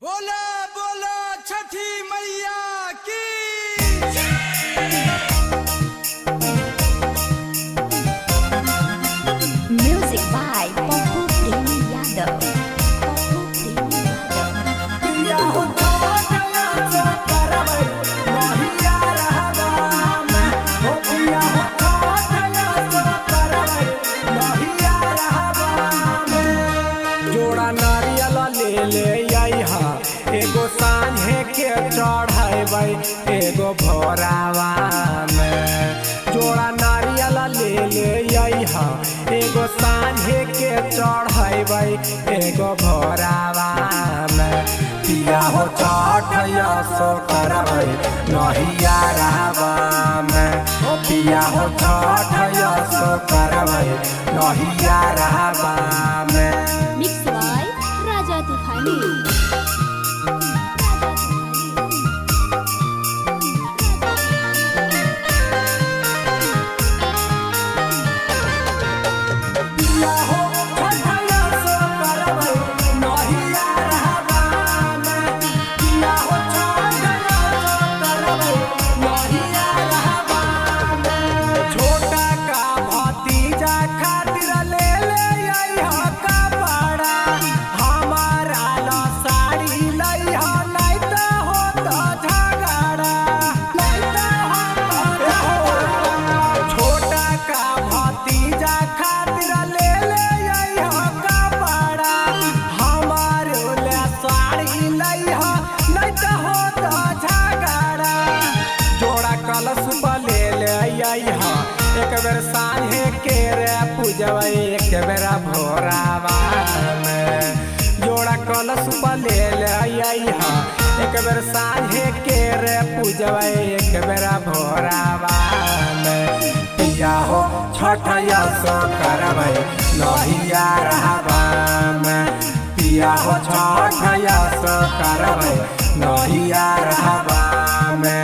बोला बोला छठी मैया की। Music by Popu Premi Yadav. जोड़ा नारियल ले ले आइहा, एगो सांझे के चढ़ाई एगो भोरावा में। जोड़ा नारियल ले ले आइहा, एगो सांझे के चढ़ाई एगो भोरावा में। पिया हो चढ़ैया सो करबै नहिया रहबा में। पिया हो चढ़ैया सो करबै नहिया रहबा में। Mixed by Raja Tufani. एक बेर सांझे के रे पूजबै एक बेर भोरावा में। जोड़ा कलश ले ले आइहा, एक बेर सांझे के रे पूजबै एक बेर भोरावा में। पिया हो छठैया सो करबै नहिया रहबा में। पिया हो छठैया सो करबै नहिया रहबा में।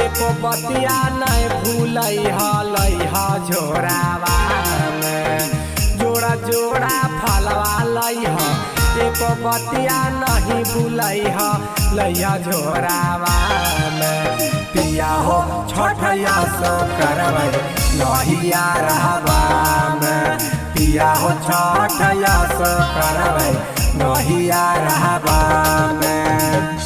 एको बतिया नहीं भूलैहा लैहा झोरावा में। जोड़ा जोड़ा फलवा लैहा, एको बतिया नहीं भूलैहा लैहा झोरावा में। पिया हो छठैया सो करबै नहिया रहबा में। पिया हो छठैया सो करबै नहिया रहबा में।